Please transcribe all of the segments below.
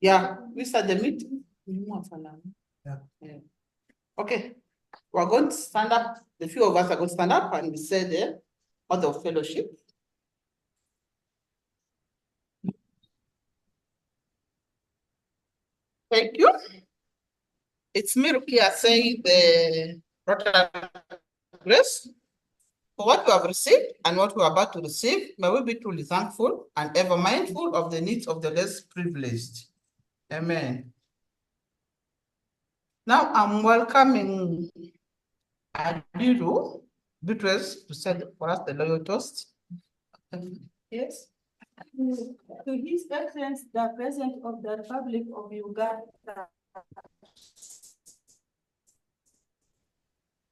Yeah, we start the meeting. Yeah. Okay, we're going to stand up. The few of us are going to stand up and we say the order of fellowship. Thank you. It's me, Rukia, saying the Rotary grace for what we have received and what we are about to receive. May we be truly thankful and ever mindful of the needs of the less privileged. Amen. Now I'm welcoming Adiru Beatrice to say for us the loyal toast. Yes. To His Excellency, the President of the Republic of Uganda.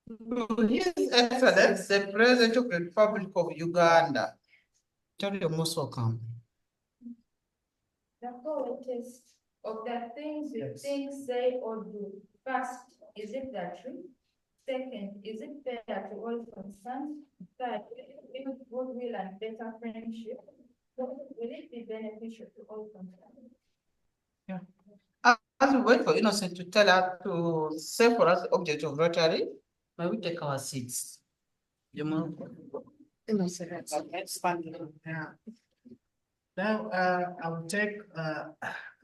To His Excellency, the President of the Republic of Uganda. You're most welcome. The qualities of the things you think, say, or do. First, is it the truth? Second, is it fair to all concerned? Third, will it build goodwill and better friendship? Fourth, will it be beneficial to all concerned? Yeah. As we wait for Innocent to tell us to say for us the object of Rotary, may we take our seats. You know, Innocent, expand. Yeah. Now I will take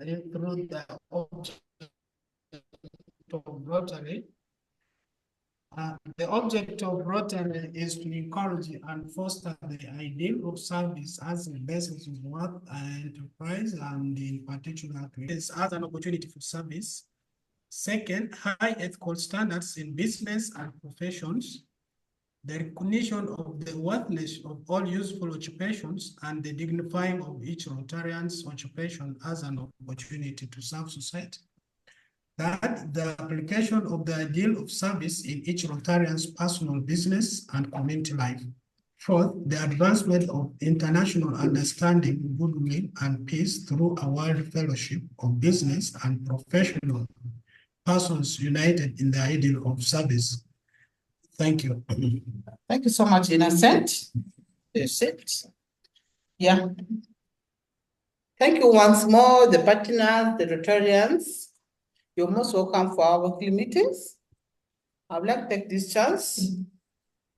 you through the object of Rotary. The object of Rotary is to encourage and foster the ideal of service as the basis of work and enterprise, and in particular as an opportunity for service. Second, high ethical standards in business and professions, the recognition of the worthiness of all useful occupations, and the dignifying of each Rotarian's occupation as an opportunity to serve society. That the application of the ideal of service in each Rotarian's personal business and community life. Fourth, the advancement of international understanding, goodwill, and peace through a world fellowship of business and professional persons united in the ideal of service. Thank you. Thank you so much, Innocent. Yeah. Thank you once more, the partners, the Rotarians. You're most welcome for our weekly meetings. I would like to take this chance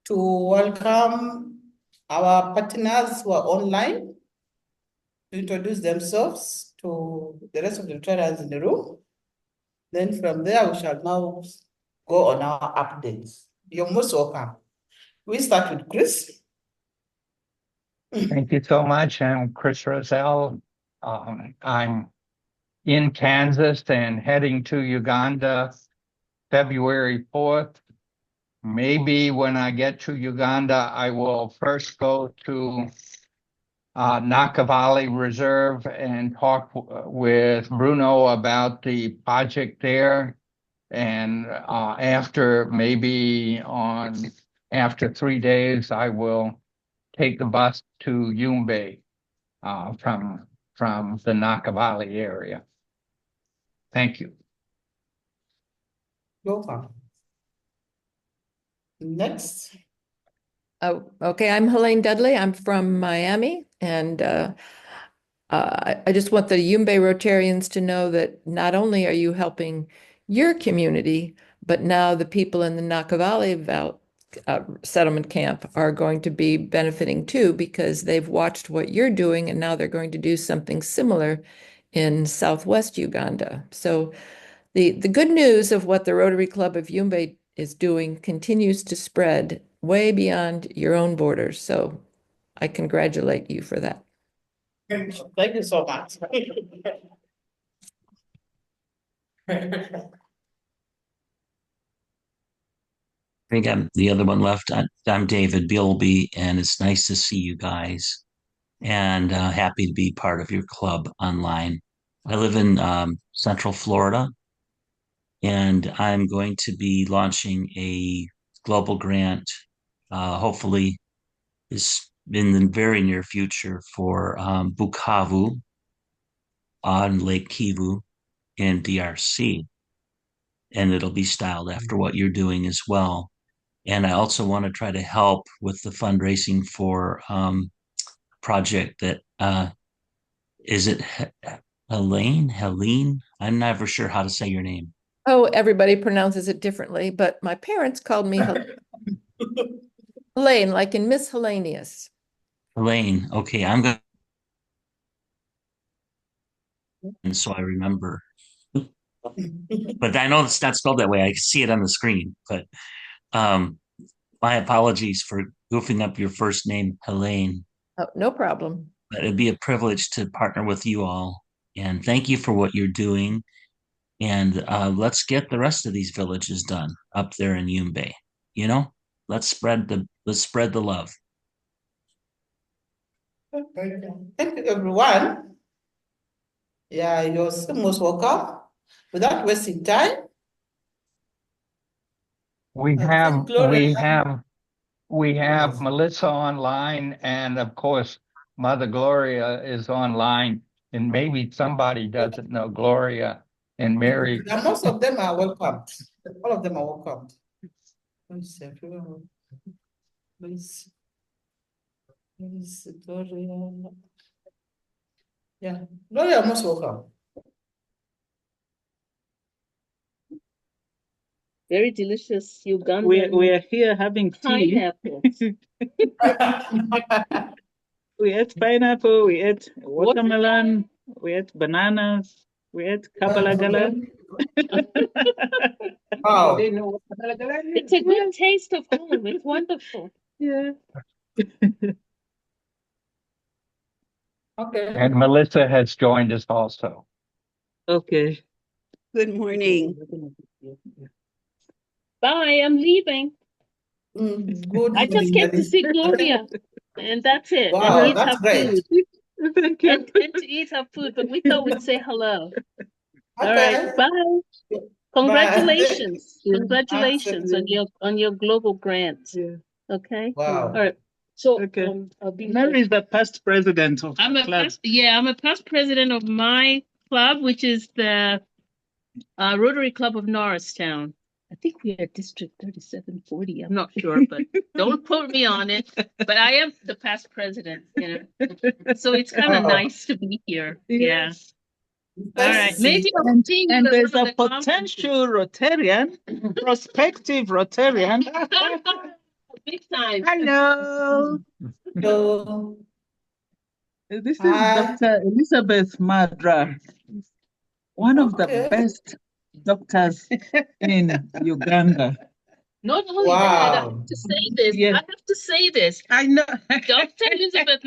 to welcome our partners who are online to introduce themselves to the rest of the Rotarians in the room. Then from there, we shall now go on our updates. You're most welcome. We start with Chris. Thank you so much. I'm Chris Roselle. I'm in Kansas and heading to Uganda February 4th. Maybe when I get to Uganda, I will first go to Nakavali Reserve and talk with Bruno about the project there. And after 3 days, I will take the bus to Yumbe from the Nakavali area. Thank you. Welcome. Next. Oh, okay. I'm Helene Dudley. I'm from Miami, and I just want the Yumbe Rotarians to know that not only are you helping your community, but now the people in the Nakavali settlement camp are going to be benefiting too, because they've watched what you're doing, and now they're going to do something similar in Southwest Uganda. So the good news of what the Rotary Club of Yumbe is doing continues to spread way beyond your own borders. So I congratulate you for that. Thank you so much. I think I'm the other one left. I'm David Bilby, and it's nice to see you guys, and happy to be part of your club online. I live in Central Florida, and I'm going to be launching a global grant, hopefully is in the very near future, for Bukavu on Lake Kivu in DRC. And it'll be styled after what you're doing as well. And I also want to try to help with the fundraising for project that Helene. I'm never sure how to say your name. Oh, everybody pronounces it differently, but my parents called me Helene, like in Miss Hellenius. Helene. Okay, I'm going to, so I remember. But I know it's not spelled that way. I see it on the screen. But um, my apologies for goofing up your first name, Helene. Oh, no problem. But it'd be a privilege to partner with you all. And thank you for what you're doing. And let's get the rest of these villages done up there in Yumbe. You know, let's spread the love. Thank you, everyone. Yeah, you're so most welcome. Without wasting time, We I have, think Gloria. we have Yes. Melissa online, and of course, Mother Gloria is online, and maybe somebody doesn't know Gloria and Mary. Yeah, most of them are welcomed. All of them are welcomed. Let me see, everyone. Please. Please, Gloria. Yeah, Gloria, most welcome. Very delicious Ugandan We're here having tea. pineapple. We ate pineapple, we ate watermelon, we ate bananas, we ate kabalagala. Wow. It's a good taste of home. It's wonderful. Yeah. Okay. And Melissa has joined us also. Okay. Good morning. Bye, I'm leaving. Good I just evening, came to see Gloria, and that's it. Wow, And eat that's her great. food. Thank you. And to eat her food, but we thought we'd say hello. All Okay. right, bye. Congratulations. Congratulations on your global grant. Yeah. Okay. Wow. All right. So Okay. I'll be Mary is the past president of I'm the a club. I'm a past president of my club, which is the Rotary Club of Norristown. I think we are District 3740. I'm not sure, but don't quote me on it. But I am the past president, you know. So it's kind of nice to be here. Yeah. All right. Maybe I'll see you And at there's one of a the potential Rotarian, prospective Rotarian. conferences. Big time. Hello. So, This is hi. Dr. Elizabeth Madra, one of the Okay. best doctors in Uganda. Not only that, I have Wow. to say this. Yeah. I have to say this. I know. Dr. Elizabeth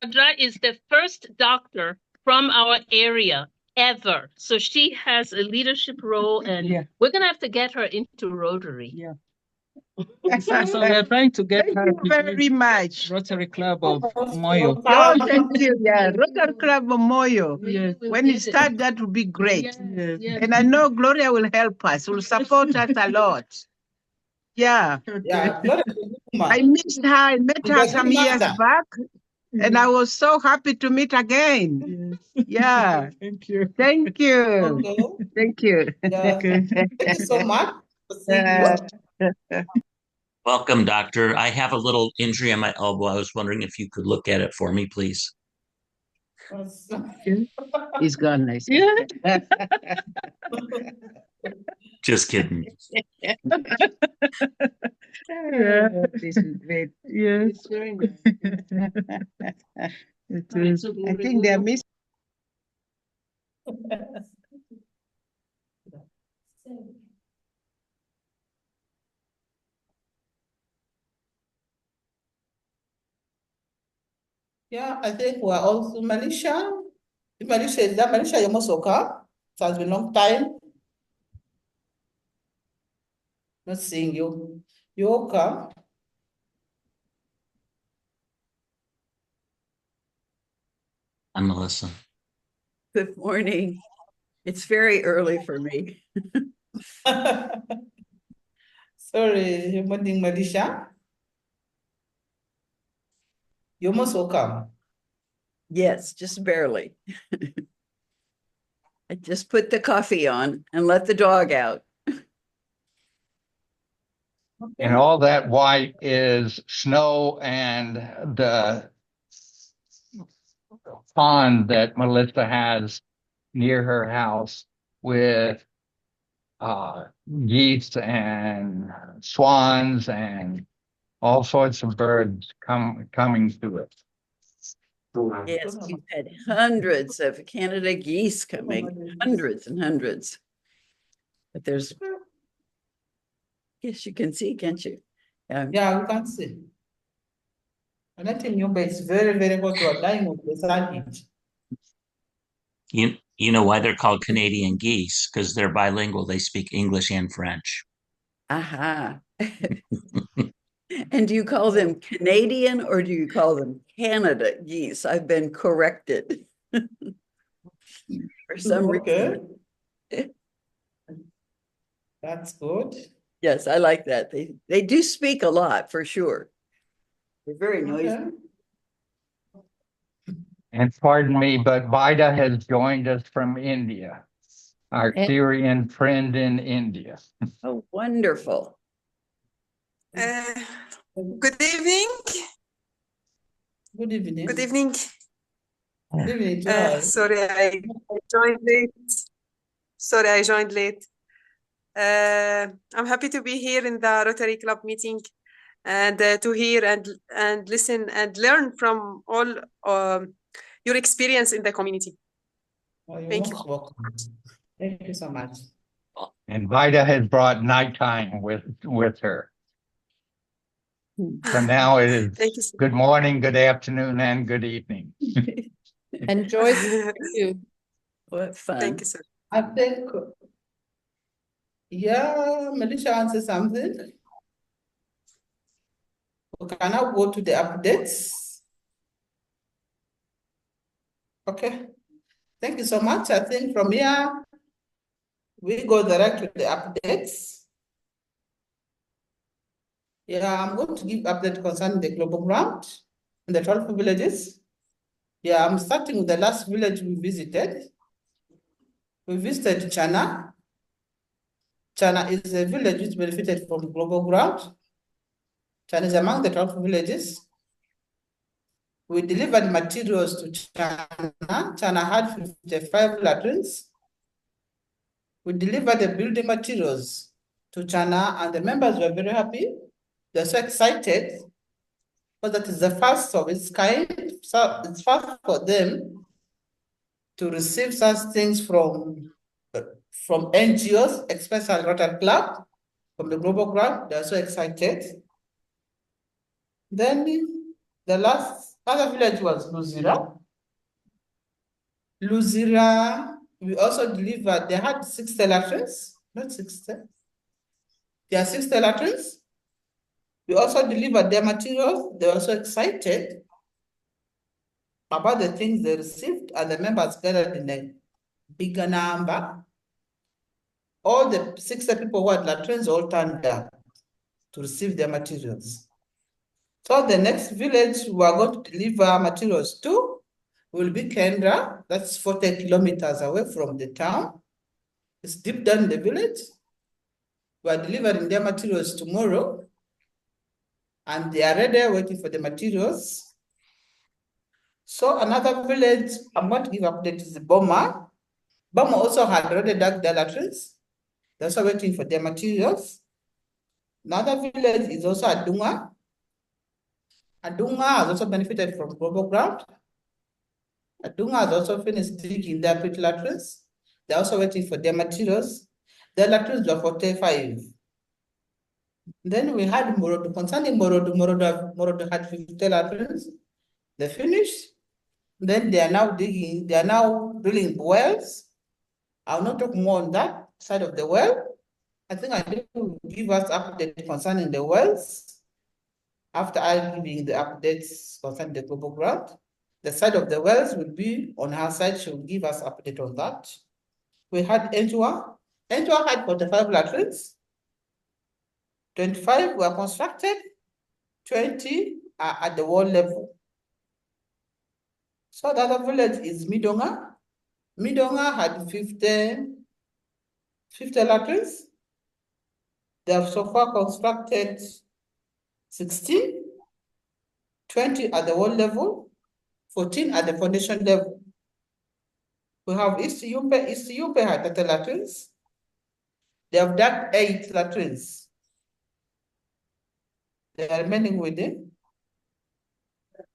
Madra is the first doctor from our area ever. So she has a leadership role, and Yeah. we're going to have to get her into Rotary. Yeah. So we're trying to get her Thank you very much. Rotary Club of Most Moyo. Oh, welcome. thank you. Yeah, Rotary Club of Moyo. Yes. When it starts, that will be great. Yes. Yes. And I know Gloria will help us, will support us a lot. Yeah. Yeah, Gloria is a good I woman. missed her. I met She's her a some good years master. back, and I was so happy to meet again. Yes. Yeah. Thank you. Thank you. Okay. Thank you. Yeah. Okay. Thank you so much for seeing you. Welcome, doctor. I have a little injury on my elbow. I was wondering if you could look at it for me, please. He's gone, nice. Yeah. Just kidding. Yeah. This is great. Yes. It's very nice. It All right, is. so I think they're missing. Yeah, I think we're also Manisha. If Manisha is there, Manisha, you're most welcome. It has been a long time not seeing you. You're welcome. I'm Melissa. Good morning. It's very early for me. Sorry, good morning, Manisha. You're most welcome. Yes, just barely. I just put the coffee on and let the dog out. And all that white is snow and the pond that Melissa has near her house with geese and swans and all sorts of birds coming to it. Yes, we've had hundreds of Canada geese coming, hundreds and hundreds. But there's, yes, you can see, can't you? Yeah, we can see. And I think Yumbe is very, very hot. You are dying of the sun heat. You know why they're called Canadian geese? Because they're bilingual. They speak English and French. Aha. And do you call them Canadian or do you call them Canada geese? I've been corrected. For some reason. That's good. Yes, I like that. They do speak a lot for sure. They're very noisy. And pardon me, but Vida has joined us from India, our Syrian friend in India. Oh, wonderful. Good evening. Good evening. Good evening. Good evening. Sorry, I joined late. Sorry, I joined late. I'm happy to be here in the Rotary Club meeting and to hear and listen and learn from all your experience in the community. Thank you. Welcome. Thank you so much. And Vida has brought nighttime with her. So now it is good morning, good afternoon, and good evening. And Joyce, thank you. What fun. Thank you, sir. I think, yeah, Melissa answered something. We can now go to the updates. Okay. Thank you so much. I think from here, we go direct to the updates. Yeah, I'm going to give update concerning the global grant in the 12 villages. Yeah, I'm starting with the last village we visited. We visited Chana. Chana is a village which benefited from global grant. Chana is among the 12 villages. We delivered materials to Chana. Chana had 55 latrines. We delivered the building materials to Chana, and the members were very happy. They're so excited because that is the first of its kind. So it's first for them to receive such things from NGOs, especially Rotary Club, from the global grant. They're so excited. Then the last other village was Luzira. Luzira, we also delivered, they had 60 latrines, not 60. They are 60 latrines. We also delivered their materials. They were so excited about the things they received, and the members gathered in a bigger number. All the 60 people who had latrines all turned up to receive their materials. So the next village we are going to deliver materials to will be Kendra. That's 40 kilometers away from the town. It's deep down in the village. We are delivering their materials tomorrow, and they are ready waiting for the materials. So another village I'm going to give update is Boma. Boma also had already dug their latrines. They're also waiting for their materials. Another village is also Adunga. Adunga has also benefited from global grant. Adunga has also finished digging their pit latrines. They're also waiting for their materials. Their latrines were 45. Then we had Morodo. Concerning Morodo had 50 latrines. They finished. Then they are now digging, they are now drilling wells. I'll not talk more on that side of the well. I think I need to give us update concerning the wells. After I giving the updates concerning the global grant, the side of the wells will be on her side. She will give us update on that. We had Entua. Entua had 45 latrines. 25 were constructed. 20 are at the wall level. So the other village is Midonga. Midonga had 50 latrines. They have so far constructed 16, 20 at the wall level, 14 at the foundation level. We have East Yumbe had 30 latrines. They have done 8 latrines. They are remaining within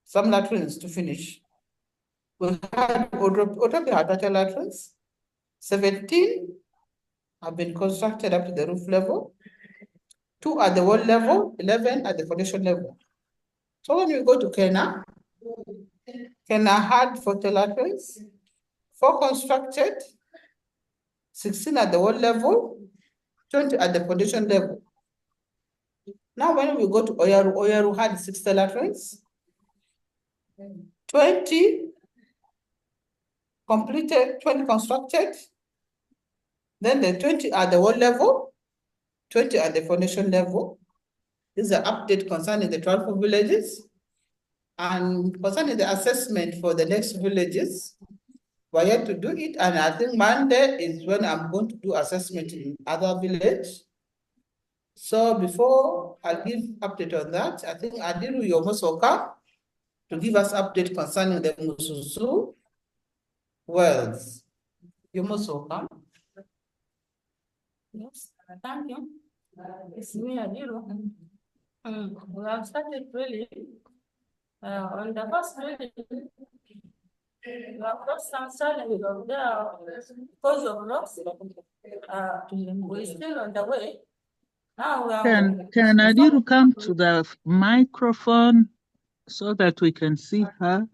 some latrines to finish. We had Otobi had 30 latrines. 17 have been constructed up to the roof level. 2 at the wall level, 11 at the foundation level. So when we go to Kenya had 40 latrines, 4 constructed, 16 at the wall level, 20 at the foundation level. Now when we go to Oyaro had 60 latrines, 20 completed, 20 constructed, then the 20 at the wall level, 20 at the foundation level. This is an update concerning the 12 villages. And concerning the assessment for the next villages, we're yet to do it. And I think Monday is when I'm going to do assessment in other village. So before I give update on that, I think Adiru, you're most welcome to give us update concerning the Mususu welds. You're most welcome. Yes, thank you. It's me, Adiru. We have started drilling. On the first drilling, we have got some challenge of there because of rocks. We're still on the way. Now we are. Can Adiru come to the microphone so that we can see her?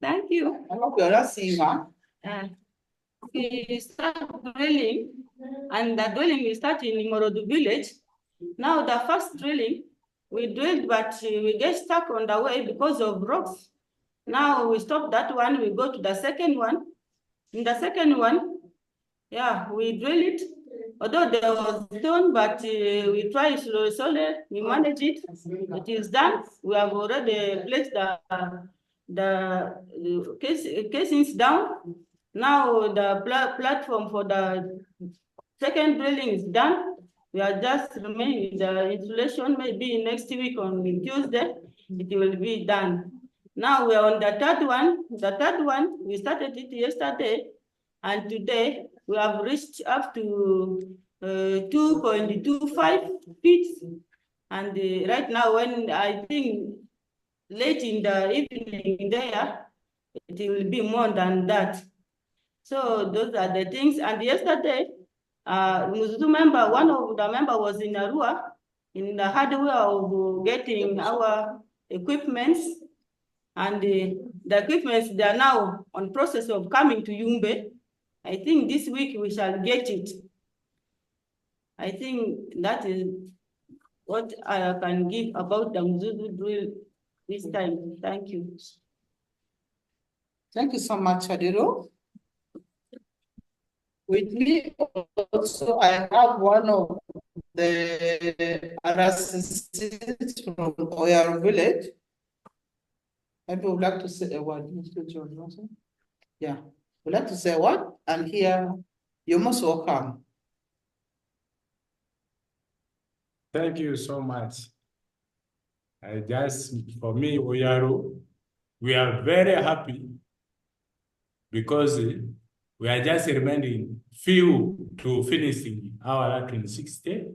Thank you. I hope you're not seeing her. We start drilling, and the drilling we start in Morodo village. Now the first drilling, we drilled, but we get stuck on the way because of rocks. Now we stop that one, we go to the second one. In the second one, yeah, we drill it. Although there was stone, but we try slowly, we manage it. It is done. We have already placed the casings down. Now the platform for the second drilling is done. We are just remaining with the insulation. Maybe next week on Tuesday, it will be done. Now we are on the third one. The third one, we started it yesterday, and today we have reached up to 2.25 feet. And right now, when I think late in the evening there, it will be more than that. So those are the things. And yesterday, Muzutu member, one of the member was in Arua, in the hardware of getting our equipments. And the equipments, they are now on process of coming to Yumbe. I think this week we shall get it. I think that is what I can give about the Muzutu drill this time. Thank you. Thank you so much, Adiru. With me also, I have one of the assistants from Oyaro village. Maybe would like to say a word. Yeah, would like to say a word, and here you're most welcome. Thank you so much. For me, Oyaro, we are very happy because we are just remaining few to finishing our latrine 60.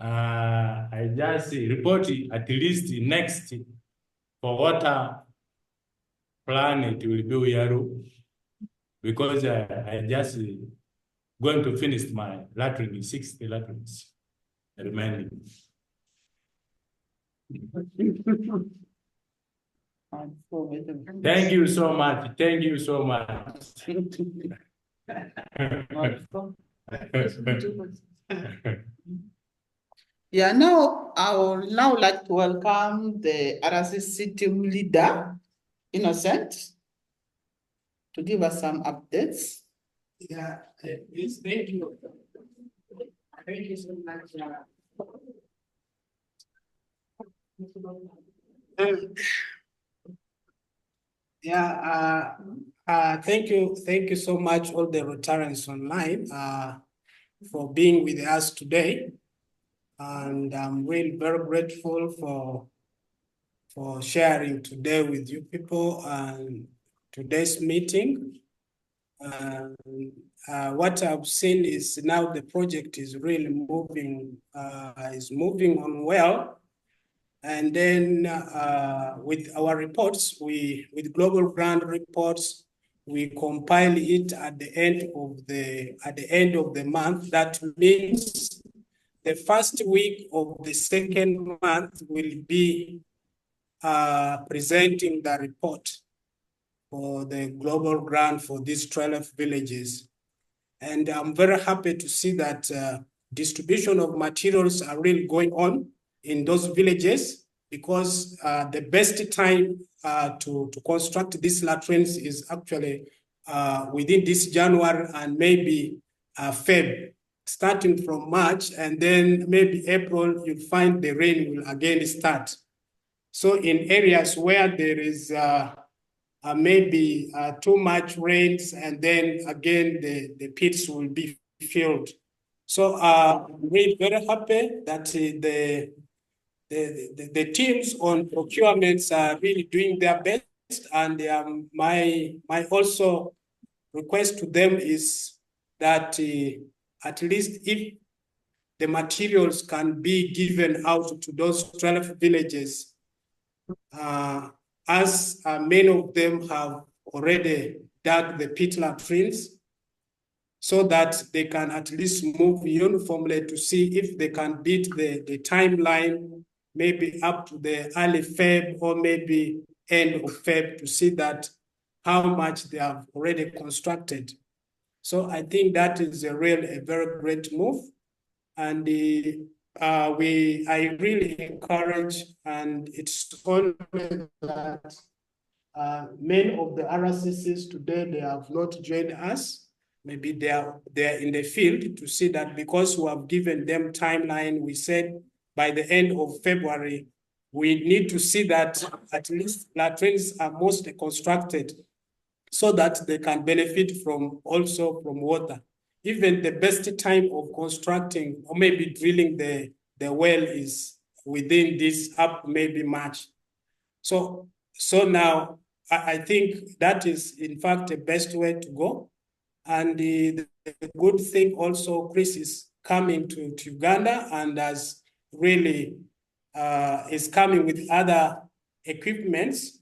I just report at least next for water plan it will be Oyaro because I just going to finish my latrine 60 latrines remaining. Thank you so much. Thank you so much. Yeah, now I would now like to welcome the RCC team leader, Innocent, to give us some updates. Yeah, yes, thank you. Thank you so much. Thank you so much, all the Rotarians online, for being with us today. And I'm really very grateful for for sharing today with you people and today's meeting. What I've seen is now the project is really moving on well. And then with our reports, with global grant reports, we compile it at the end of the month. That means the first week of the second month will be presenting the report for the global grant for these 12 villages. And I'm very happy to see that distribution of materials are really going on in those villages, because the best time to construct these latrines is actually within this January and maybe Feb, starting from March, and then maybe April, you'll find the rain will again start. So in areas where there is maybe too much rains, and then again the pits will be filled. So we're very happy that the teams on procurements are really doing their best, and my also request to them is that at least if the materials can be given out to those 12 villages, as many of them have already dug the pit latrines, so that they can at least move uniformly to see if they can beat the timeline, maybe up to the early Feb or maybe end of Feb, to see that how much they have already constructed. So I think that is a very great move. And I really encourage, and it's only that many of the RCCs today, they have not joined us. Maybe they are in the field, to see that, because we have given them timeline. We said by the end of February, we need to see that at least latrines are mostly constructed, so that they can benefit also from water. Even the best time of constructing or maybe drilling the well is within this up maybe March. So now I think that is in fact the best way to go. And the good thing also, Chris is coming to Uganda and has really is coming with other equipments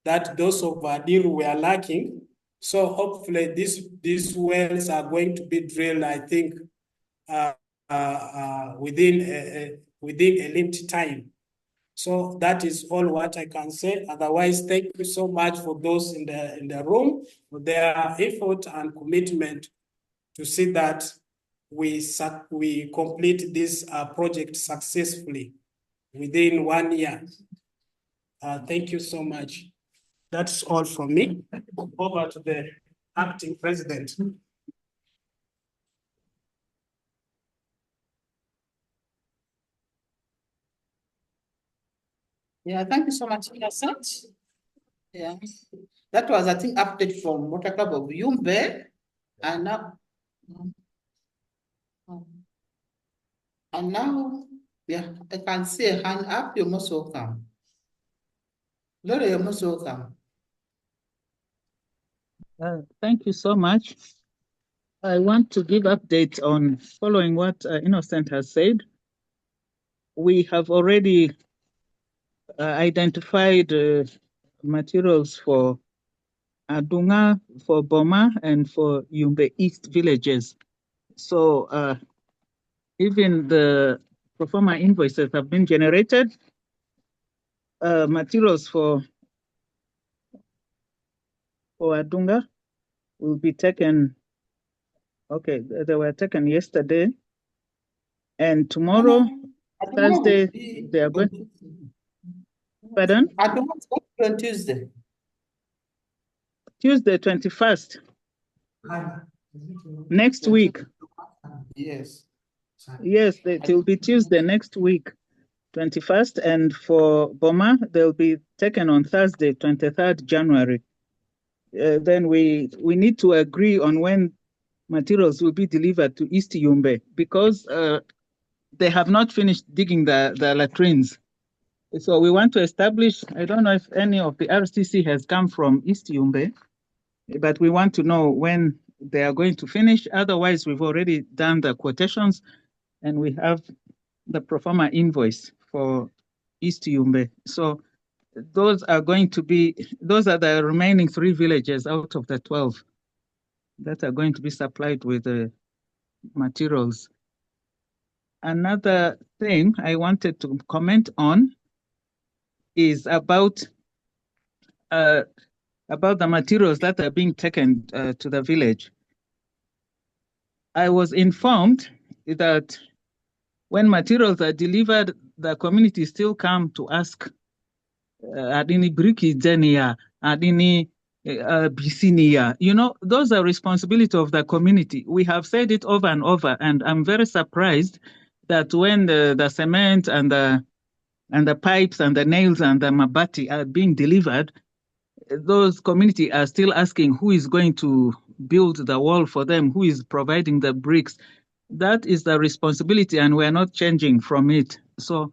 that those of Adiru were lacking. So hopefully these wells are going to be drilled, I think, within a limited time. So that is all what I can say. Otherwise, thank you so much for those in the room, for their effort and commitment to see that we complete this project successfully within 1 year. Thank you so much. That's all from me. Over to the acting president. Yeah, thank you so much, Innocent. Yeah, that was, I think, update from Water Club of Yumbe, and now, yeah, I can see a hand up. You're most welcome. Gloria, you're most welcome. Thank you so much. I want to give updates on following what Innocent has said. We have already identified materials for Adunga, for Boma, and for Yumbe East villages. So even the pro forma invoices have been generated. Materials for Adunga will be taken. Okay, they were taken yesterday, and tomorrow, Thursday, they are going. Pardon? On Tuesday. Tuesday, 21st. Next week. Yes. Yes, it will be Tuesday next week, 21st, and for Boma, they'll be taken on Thursday, 23rd January. Then we need to agree on when materials will be delivered to East Yumbe, because they have not finished digging the latrines. So we want to establish, I don't know if any of the RCC has come from East Yumbe, but we want to know when they are going to finish. Otherwise, we've already done the quotations and we have the pro forma invoice for East Yumbe. So those are the remaining 3 villages out of the 12 that are going to be supplied with materials. Another thing I wanted to comment on is about the materials that are being taken to the village. I was informed that when materials are delivered, the community still come to ask, adini briki zenia, adini bisinia. You know, those are responsibility of the community. We have said it over and over, and I'm very surprised that when the cement and the pipes and the nails and the mabati are being delivered, those community are still asking who is going to build the wall for them, who is providing the bricks. That is the responsibility, and we're not changing from it. So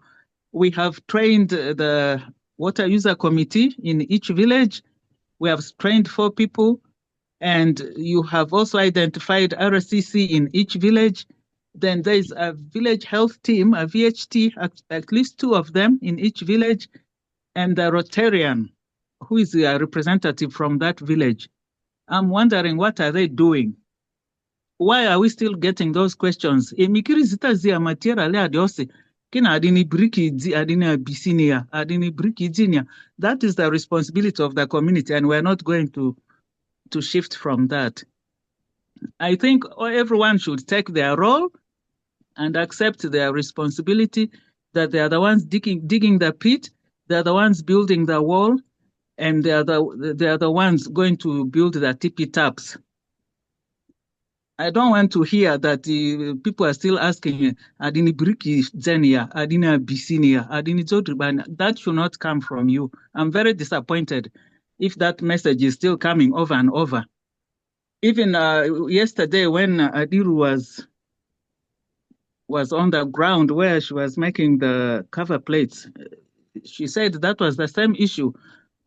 we have trained the water user committee in each village. We have trained 4 people, and you have also identified RCC in each village. Then there is a village health team, a VHT, at least 2 of them in each village, and the Rotarian, who is a representative from that village. I'm wondering, what are they doing? Why are we still getting those questions? Emikiri zitazia material adiose. Kina adini briki adini bisinia, adini briki zinia. That is the responsibility of the community, and we're not going to shift from that. I think everyone should take their role and accept their responsibility, that they are the ones digging the pit, they're the ones building the wall, and they are the ones going to build the tippy taps. I don't want to hear that people are still asking, adini briki zenia, adini bisinia, adini zodribana. That should not come from you. I'm very disappointed if that message is still coming over and over. Even yesterday when Adiru was on the ground where she was making the cover plates, she said that was the same issue.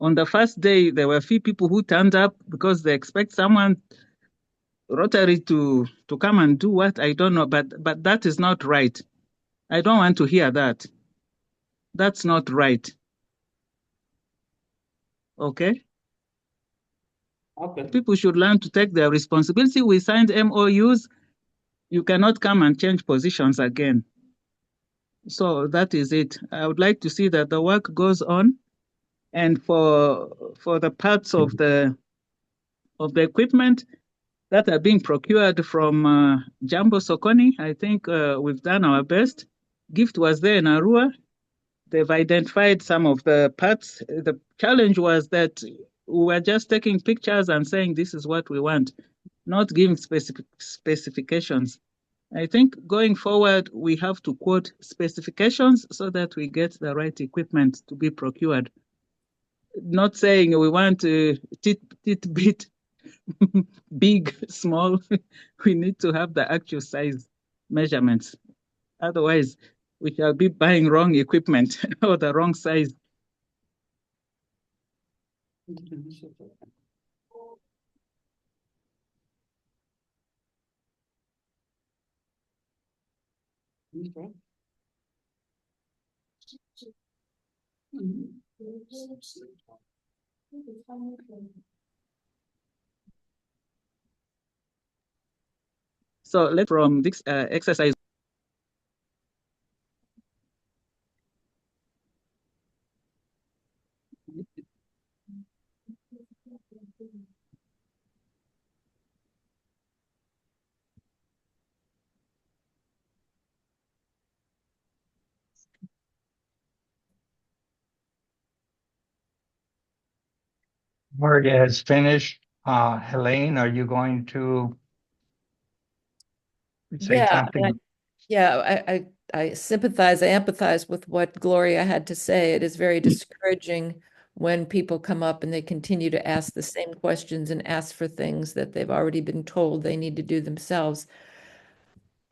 On the first day, there were a few people who turned up because they expect someone Rotary to come and do what, I don't know, but that is not right. I don't want to hear that. That's not right. Okay? Okay. People should learn to take their responsibility. We signed MOUs. You cannot come and change positions again. So that is it. I would like to see that the work goes on, and for the parts of the equipment that are being procured from Jambo Sokoni, I think we've done our best. Gift was there in Arua. They've identified some of the parts. The challenge was that we were just taking pictures and saying this is what we want, not giving specifications. I think going forward, we have to quote specifications so that we get the right equipment to be procured. Not saying we want bit big, small. We need to have the actual size measurements. Otherwise, we shall be buying wrong equipment or the wrong size. Okay. So let's from this exercise. Gloria has finished. Helene, are you going to say something? I sympathize, I empathize with what Gloria had to say. It is very discouraging when people come up and they continue to ask the same questions and ask for things that they've already been told they need to do themselves.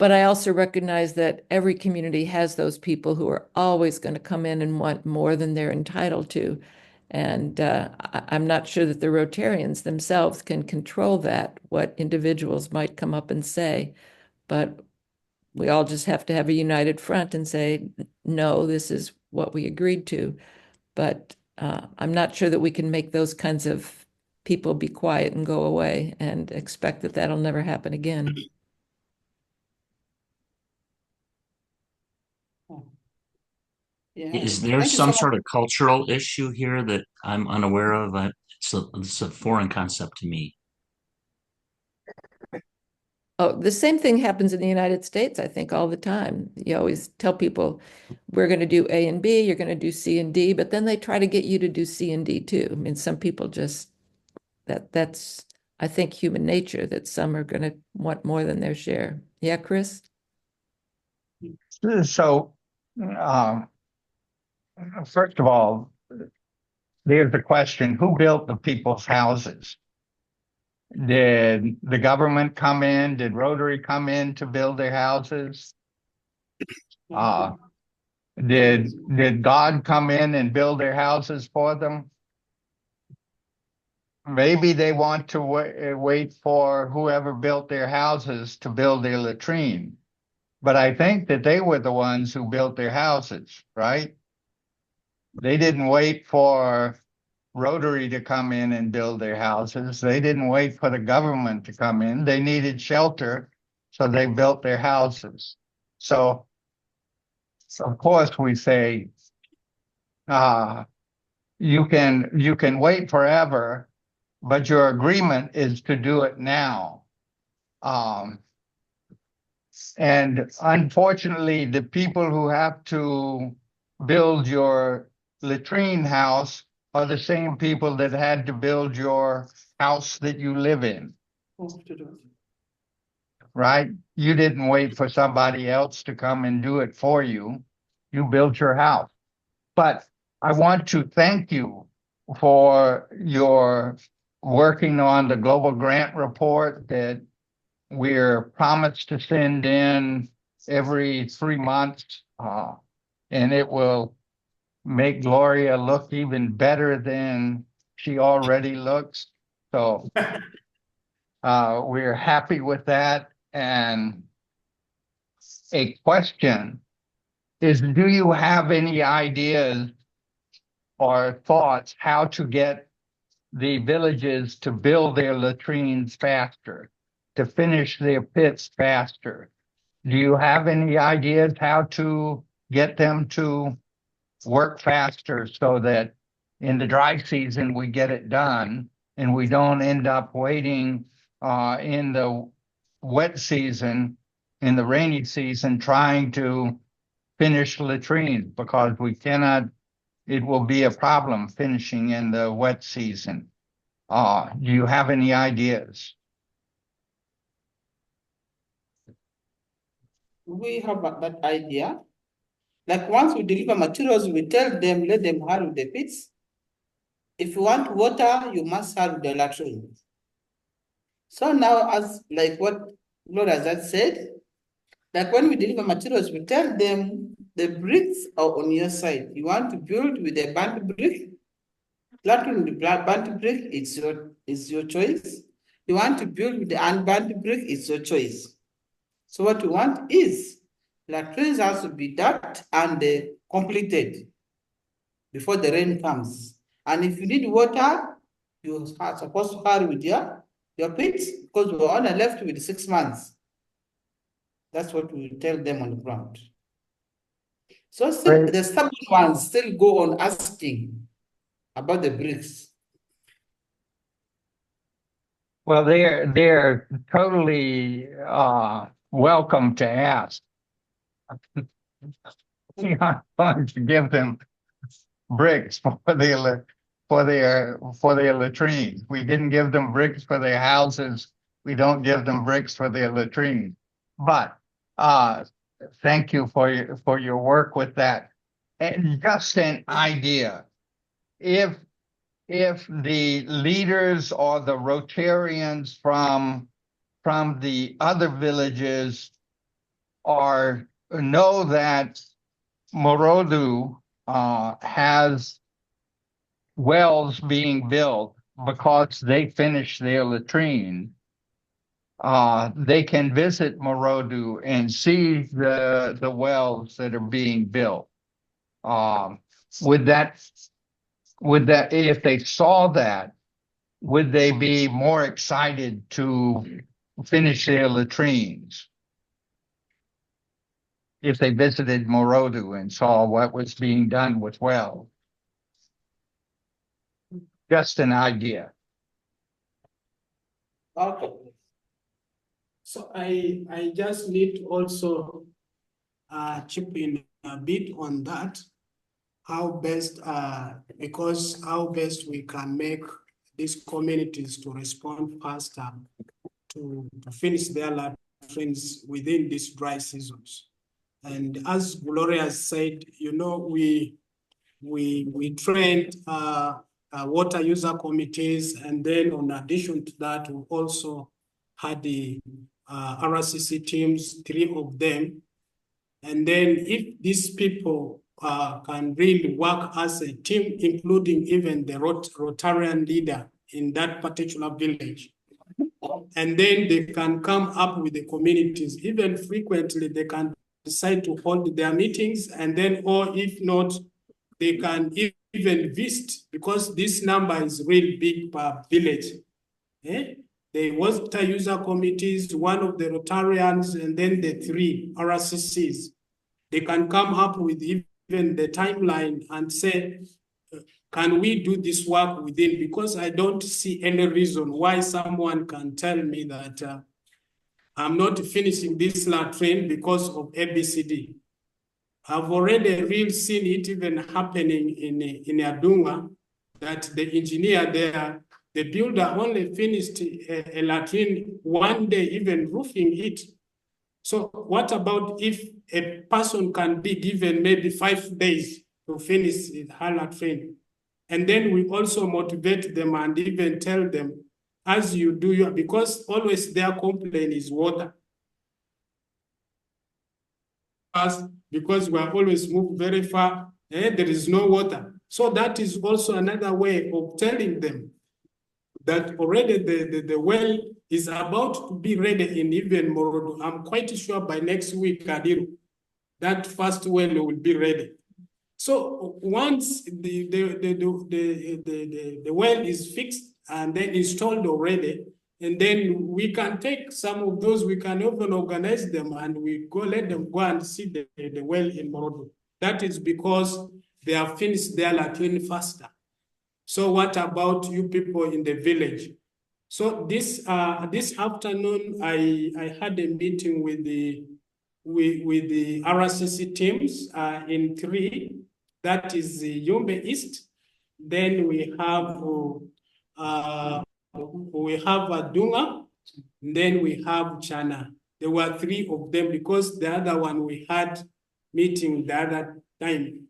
But I also recognize that every community has those people who are always going to come in and want more than they're entitled to. And I'm not sure that the Rotarians themselves can control that, what individuals might come up and say. But we all just have to have a united front and say, no, this is what we agreed to. But I'm not sure that we can make those kinds of people be quiet and go away and expect that that'll never happen again. Yeah. Is there Thank you some so sort much. of cultural issue here that I'm unaware of? It's a foreign concept to me. Oh, the same thing happens in the United States, I think, all the time. You always tell people, we're going to do A and B, you're going to do C and D, but then they try to get you to do C and D too. I mean, some people just, that's, I think, human nature, that some are going to want more than their share. Yeah, Chris? So, first of all, there's the question, who built the people's houses? Did the government come in? Did Rotary come in to build their houses? Did God come in and build their houses for them? Maybe they want to wait for whoever built their houses to build their latrine. But I think that they were the ones who built their houses, right? They didn't wait for Rotary to come in and build their houses. They didn't wait for the government to come in. They needed shelter, so they built their houses. So of course we say, you can wait forever, but your agreement is to do it now. And unfortunately, the people who have to build your latrine house are the same people that had to build your house that you live in, right? You didn't wait for somebody else to come and do it for you. You built your house. But I want to thank you for your working on the global grant report that we're promised to send in every 3 months, and it will make Gloria look even better than she already looks. So we're happy with that. And a question is, do you have any ideas or thoughts how to get the villages to build their latrines faster, to finish their pits faster? Do you have any ideas how to get them to work faster so that in the dry season we get it done and we don't end up waiting in the wet season, in the rainy season, trying to finish latrines, because we cannot, it will be a problem finishing in the wet season. Do you have any ideas? We have that idea. Like once we deliver materials, we tell them, let them harrow the pits. If you want water, you must harrow the latrine. So now, as like what Gloria just said, like when we deliver materials, we tell them the bricks are on your side. You want to build with a burnt brick, latrine with burnt brick, it's your choice. You want to build with the unburnt brick, it's your choice. So what we want is latrines has to be dug and completed before the rain comes. And if you need water, you are supposed to hurry with your pits, because we're only left with 6 months. That's what we tell them on the ground. So still, the stubborn ones still go on asking about the bricks. Well, they're totally welcome to ask. We're not going to give them bricks for their latrines. We didn't give them bricks for their houses. We don't give them bricks for their latrines. But thank you for your work with that. And just an idea, if the leaders or the Rotarians from the other villages know that Morodo has wells being built because they finished their latrine. They can visit Morodo and see the wells that are being built. Would that, if they saw that, would they be more excited to finish their latrines? If they visited Morodo and saw what was being done with wells? Just an idea. Okay. So I just need to also chip in a bit on that. How best, because how best we can make these communities to respond faster to finish their latrines within these dry seasons. And as Gloria said, you know, we trained water user committees, and then in addition to that, we also had the RCC teams, 3 of them. And then if these people can really work as a team, including even the Rotarian leader in that particular village, and then they can come up with the communities. Even frequently, they can decide to hold their meetings, and then, or if not, they can even visit, because this number is really big per village. The water user committees, 1 of the Rotarians, and then the 3 RCCs. They can come up with even the timeline and say, can we do this work within? Because I don't see any reason why someone can tell me that I'm not finishing this latrine because of ABCD. I've already really seen it even happening in Adunga, that the engineer there, the builder only finished a latrine 1 day, even roofing it. So what about if a person can be given maybe 5 days to finish her latrine? And then we also motivate them and even tell them, as you do your, because always their complaint is water. Because we are always moved very far, there is no water. So that is also another way of telling them that already the well is about to be ready in even Morodo. I'm quite sure by next week, Kadiru, that first well will be ready. So once the well is fixed and then installed already, and then we can take some of those, we can even organize them, and we let them go and see the well in Morodo. That is because they have finished their latrine faster. So what about you people in the village? So this afternoon, I had a meeting with the RCC teams in 3. That is the Yumbe East. Then we have Dunga. Then we have Chana. There were 3 of them because the other one we had meeting the other time.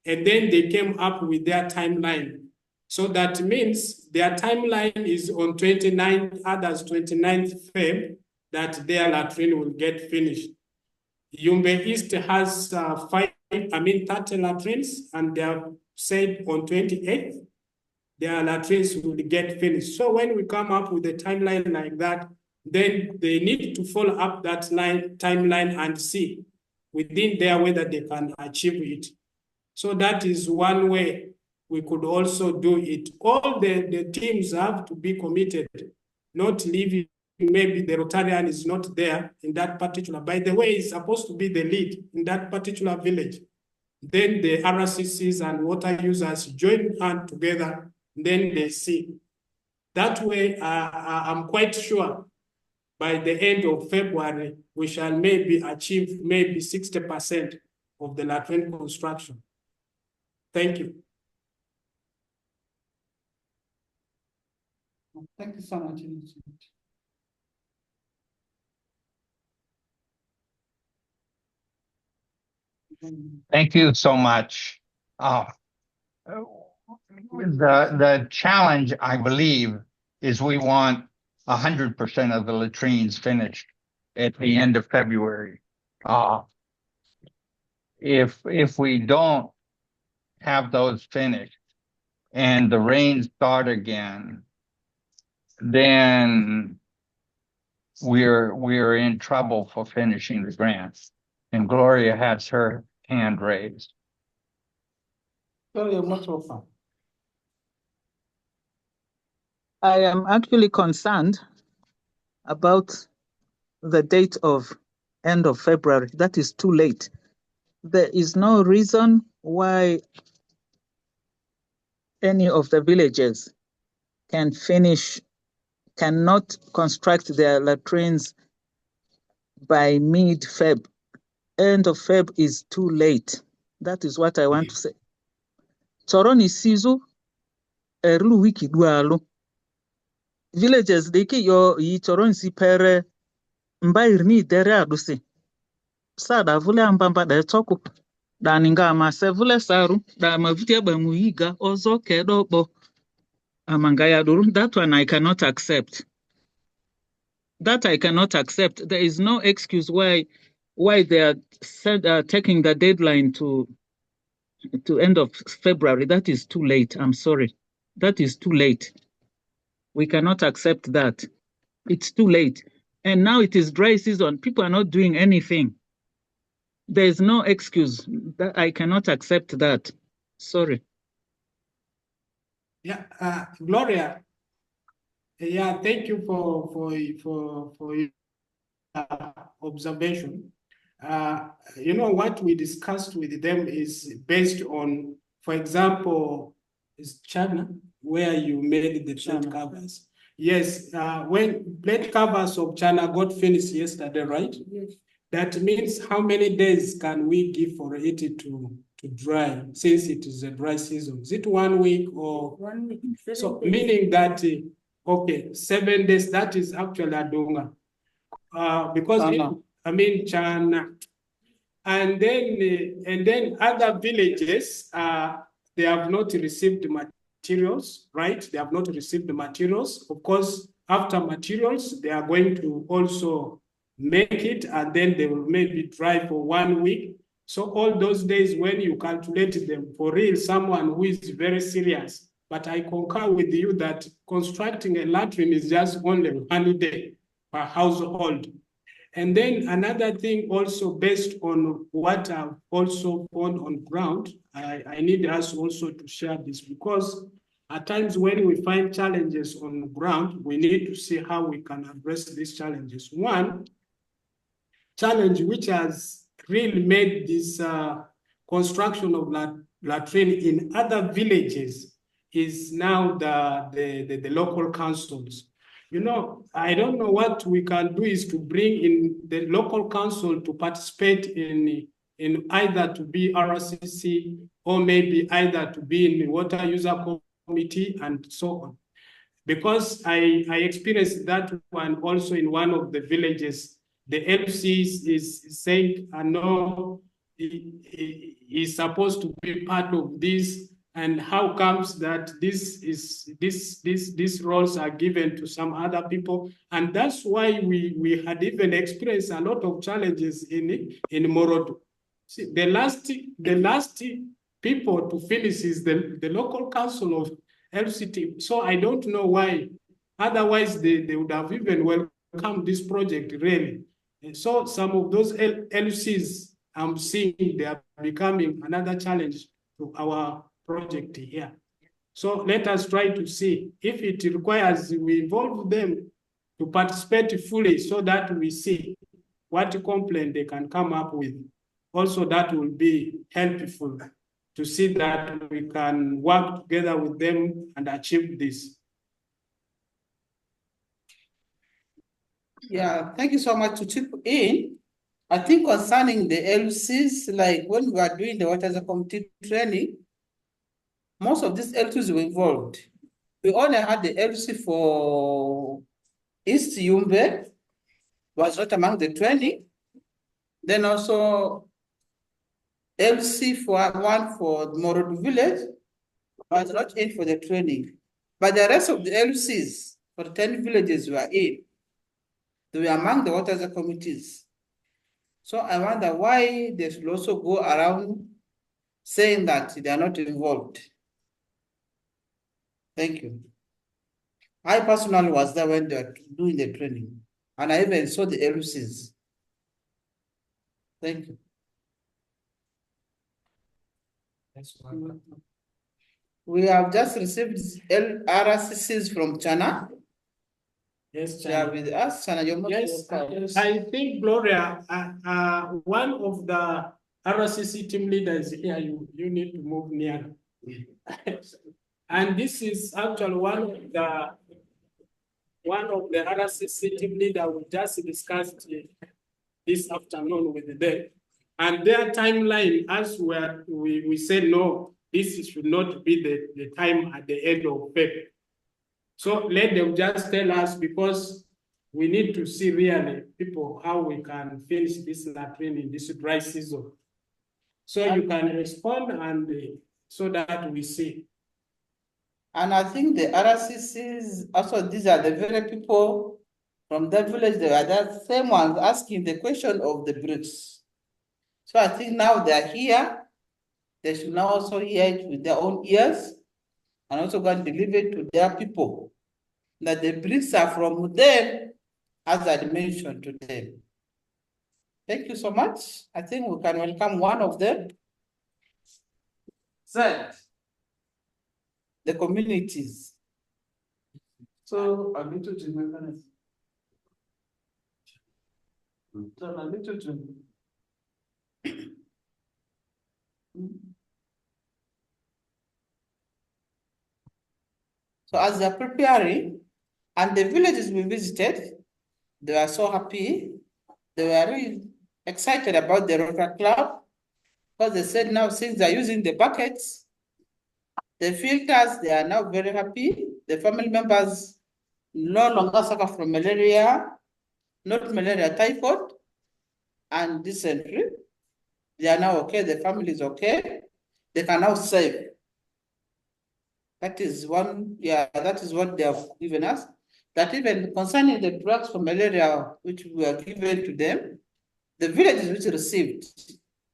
And then they came up with their timeline. So that means their timeline is on 29th, others 29th Feb, that their latrine will get finished. Yumbe East has 30 latrines, and they have said on 28th, their latrines will get finished. So when we come up with a timeline like that, then they need to follow up that timeline and see within there whether they can achieve it. So that is one way we could also do it. All the teams have to be committed, not leaving. Maybe the Rotarian is not there in that particular. By the way, it's supposed to be the lead in that particular village. Then the RCCs and water users join hands together, then they see. That way, I'm quite sure by the end of February, we shall maybe achieve maybe 60% of the latrine construction. Thank you. Thank you so much. Thank you so much. The challenge, I believe, is we want 100% of the latrines finished at the end of February. If we don't have those finished and the rains start again, then we're in trouble for finishing the grant. And Gloria has her hand raised. You're most welcome. I am actually concerned about the date of end of February. That is too late. There is no reason why any of the villages cannot construct their latrines by mid-Feb. End of Feb is too late. That is what I want to say. Toroni sizu erlu wiki dualu. Villages deki yo yi toron si pere mbairni dere adusi. Sada vule ambamba de toku. Da ninga mase vule saru. Da mavutia bamuiga ozo kedo bo. Amangaya duru. That one I cannot accept. That I cannot accept. There is no excuse why they are taking the deadline to end of February. That is too late. I'm sorry. That is too late. We cannot accept that. It's too late. And now it is dry season. People are not doing anything. There is no excuse. That I cannot accept that. Sorry. Yeah, Gloria. Yeah, thank you for your observation. You know, what we discussed with them is based on, for example, is China, where you made the plate covers. Yes, when plate covers of China got finished yesterday, right? Yes. That means how many days can we give for it to dry, since it is a dry season? Is it 1 week or 1 week? So days. Meaning that, okay, 7 days, that is actually a donga. Because China, and then other villages, they have not received materials, right? They have not received the materials. Of course, after materials, they are going to also make it, and then they will maybe dry for 1 week. So all those days, when you calculate them, for real, someone who is very serious. But I concur with you that constructing a latrine is just only 1 day per household. And then another thing also, based on what I've also found on ground, I need us also to share this, because at times when we find challenges on the ground, we need to see how we can address these challenges. One challenge which has really made this construction of latrine in other villages is now the local councils. You know, I don't know what we can do is to bring in the local council to participate in either to be RCC or maybe either to be in the water user committee and so on. Because I experienced that one also in one of the villages. The LC is saying, no, is supposed to be part of this. And how comes that these roles are given to some other people? And that's why we had even experienced a lot of challenges in Morodo. See, the last people to finish is the local council of LCT. So I don't know why. Otherwise, they would have even welcomed this project, really. And so some of those LCs I'm seeing, they are becoming another challenge to our project here. So let us try to see if it requires we involve them to participate fully, so that we see what complaint they can come up with. Also, that will be helpful to see that we can work together with them and achieve this. Yeah, thank you so much to chip in. I think concerning the LCs, like when we are doing the water as a committee training, most of these LCs were involved. We only had the LC for East Yumbe, was not among the training. Then also LC for one for Morodo village was not in for the training. But the rest of the LCs for the 10 villages were in. They were among the water committees. So I wonder why they should also go around saying that they are not involved. Thank you. I personally was there when they were doing the training, and I even saw the LCs. Thank you. We have just received RCCs from China. Yes, They are with us. China, you're most Yes, welcome. I think Gloria, one of the RCC team leaders here, you need to move near. And this is actually one of the RCC team leader we just discussed this afternoon with them. And their timeline, as we said, no, this should not be the time at the end of February. So let them just tell us, because we need to see really people how we can finish this latrine in this dry season. So you can respond and so that we see. And I think the RCCs, also these are the very people from that village, they were the same ones asking the question of the bricks. So I think now they are here, they should now also hear it with their own ears and also go and deliver it to their people. That the bricks are from them, as I mentioned to them. Thank you so much. I think we can welcome one of them. Third, the communities. So I need to So as they're preparing, and the villages we visited, they were so happy. They were really excited about the Rotary Club, because they said now since they're using the buckets, the filters, they are now very happy. The family members no longer suffer from malaria, not malaria, typhoid, and dysentery. They are now okay, the family is okay. They can now save. That is one, that is what they have given us. That even concerning the drugs for malaria, which were given to them, the villages which received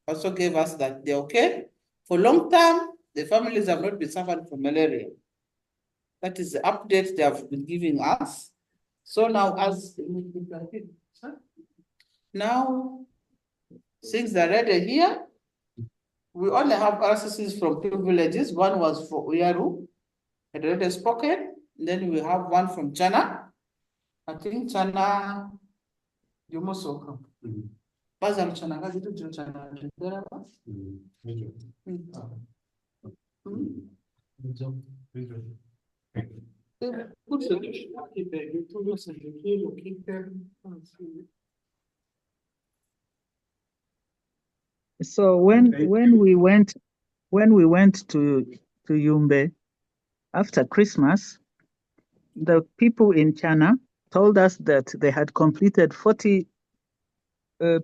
also gave us that they're okay. For long term, the families have not been suffering from malaria. That is the update they have been giving us. So now now, since they're ready here, we only have RCCs from 2 villages. One was for Oyaro, had already spoken. Then we have one from China. I think China, you most welcome. Bazam China, China. So when we went to Yumbe after Christmas, the people in China told us that they had completed 40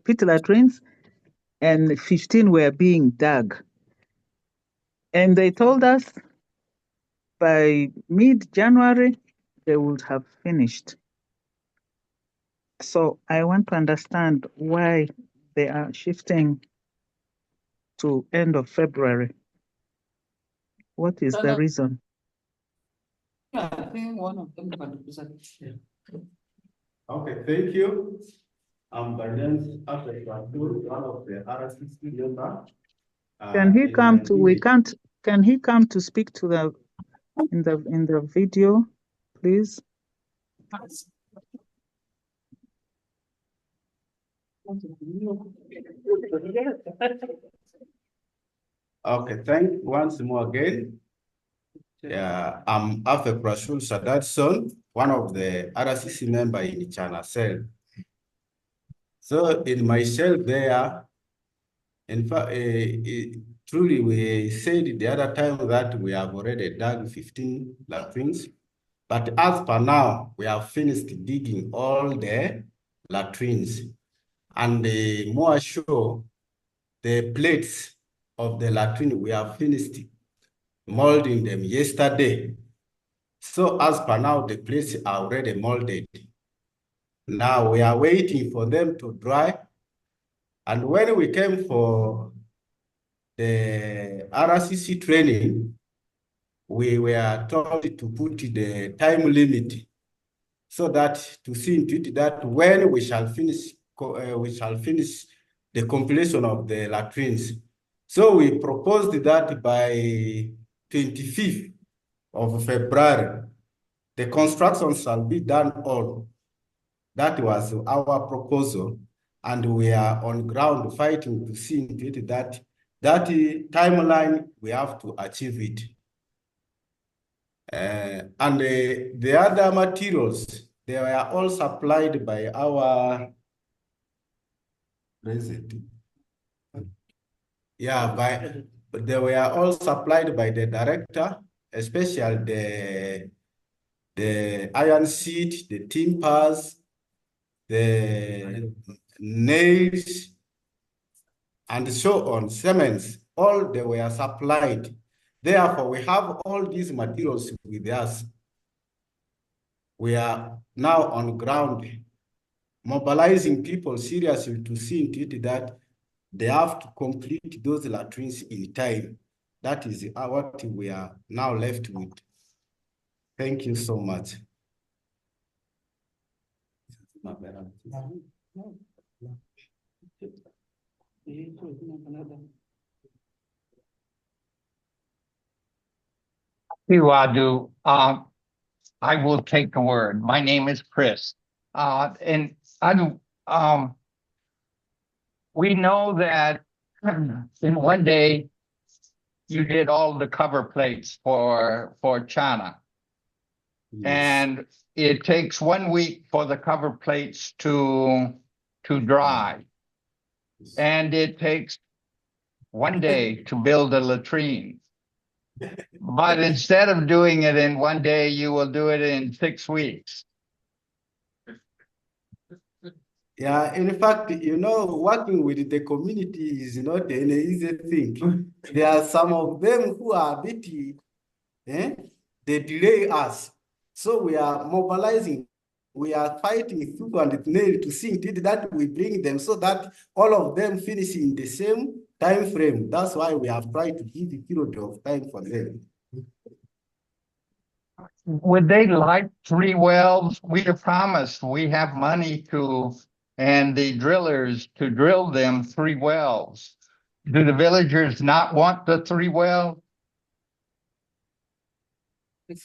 pit latrines and 15 were being dug. And they told us by mid-January, they would have finished. So I want to understand why they are shifting to end of February. What is the reason? I think one of them can present. Okay, thank you. I'm Bernard after one of the RCC members. Can he come to? Can he come to speak to the in the video, please? Okay, thank you once more again. Yeah, I'm Afe Prashul Sadat's son, one of the RCC members in China cell. So in my cell there, in fact, truly we said the other time that we have already dug 15 latrines, but as per now, we have finished digging all the latrines. And more sure, the plates of the latrine, we have finished molding them yesterday. So as per now, the plates are already molded. Now we are waiting for them to dry. And when we came for the RCC training, we were told to put the time limit so that to see into it that when we shall finish the completion of the latrines. So we proposed that by 25th of February, the construction shall be done all. That was our proposal, and we are on ground fighting to see into it that timeline, we have to achieve it. And the other materials, they were all supplied by our president. Yeah, they were all supplied by the director, especially the iron sheet, the timbers, the nails, and so on, cements, all they were supplied. Therefore, we have all these materials with us. We are now on ground, mobilizing people seriously to see into it that they have to complete those latrines in time. That is what we are now left with. Thank you so much. Adu, I will take the word. My name is Chris. And Adu, we know that in one day you did all the cover plates for China. Yes. And it takes 1 week for the cover plates to dry. Yes. And it takes 1 day to build a latrine. But instead of doing it in 1 day, you will do it in 6 weeks. Yeah, in fact, working with the community is not an easy thing. There are some of them who are a bit, they delay us. So we are mobilizing, we are fighting through and nail to see that we bring them so that all of them finish in the same time frame. That's why we have tried to give a period of time for them. Would they like 3 wells? We have promised we have money and the drillers to drill them 3 wells. Do the villagers not want the 3 wells? No.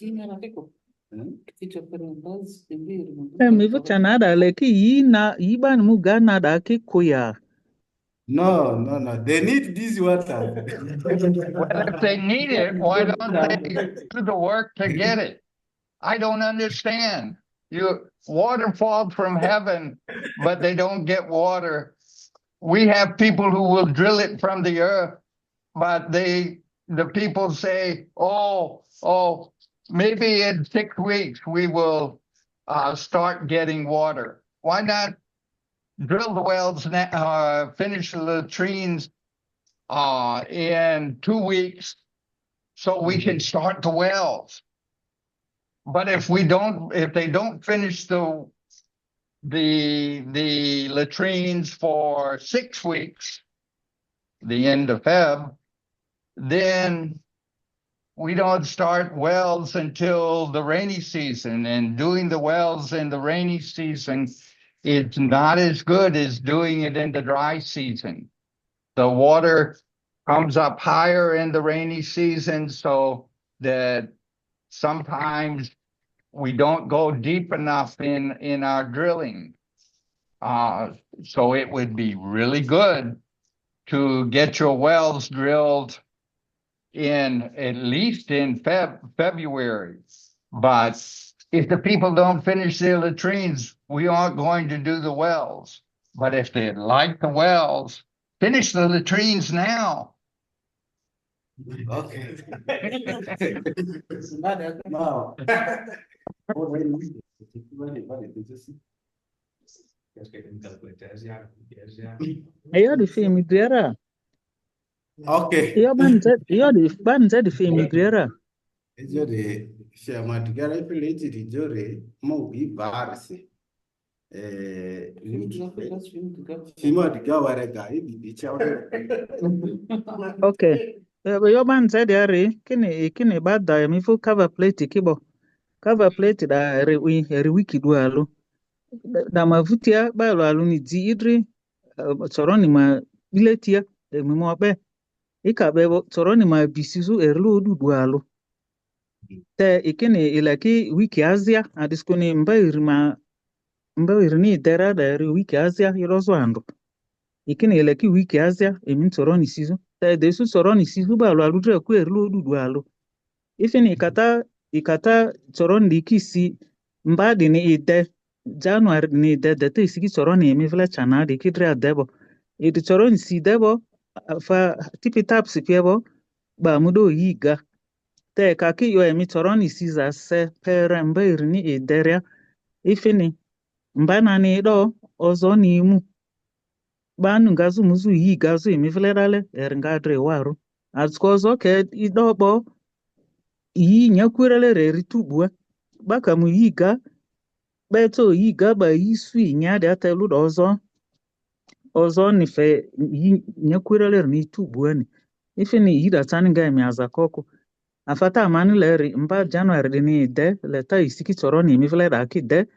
They need this water. Well, if they need it, why don't they do the work to get it? I don't understand. Water falls from heaven, but they don't get water. We have people who will drill it from the earth, but the people say, oh, maybe in 6 weeks we will start getting water. Why not drill the wells now, finish the latrines in 2 weeks so we can start the wells? But if they don't finish the latrines for 6 weeks, the end of Feb, then we don't start wells until the rainy season. And doing the wells in the rainy season is not as good as doing it in the dry season. The water comes up higher in the rainy season, so that sometimes we don't go deep enough in our drilling. So it would be really good to get your wells drilled at least in February. But if the people don't finish their latrines, we aren't going to do the wells. But if they like the wells, finish the latrines now. Okay. Okay. Yo ban zed fi migrera. Jore shamat gara village di jore mo bi varse. Okay. Yo man said yari kini bada mi fu cover plate kibo. Cover plate da re wiki dualu. Da mavutia ba lo alu ni di idri soroni ma biletia mi mo be. Ika be soroni ma bisisu erlu du dualu. Te ikini ilaki wiki azia adiskuni mba irni dera da re wiki azia irozo ando. Ikini ilaki wiki azia emi soroni sisu. Te desu soroni sisu ba lo alu dre ku erlu du dualu. Ifini ikata soroni dikisi mbadi ni ide January ni ide dete isiki soroni emi vile chana di kidre adebo. Idi soroni si debo fa tipi taps piebo ba mudo yiga. Te kaki yo emi soroni siza se pere mba irini ideria. Ifini mba nani do ozo ni imu. Ba nungazu muzu yiga zu emi vile dale eringadre waru. Azkozo ke idobo yi nyakwirele re tubua baka mu yiga beto yiga ba yisu inya de atelu ozo ni fe yi nyakwirele ni tubua ni ifini yida tani ga mi azakoko afata mani le mba January de ni de leta isiki toro ni mi vle da ki de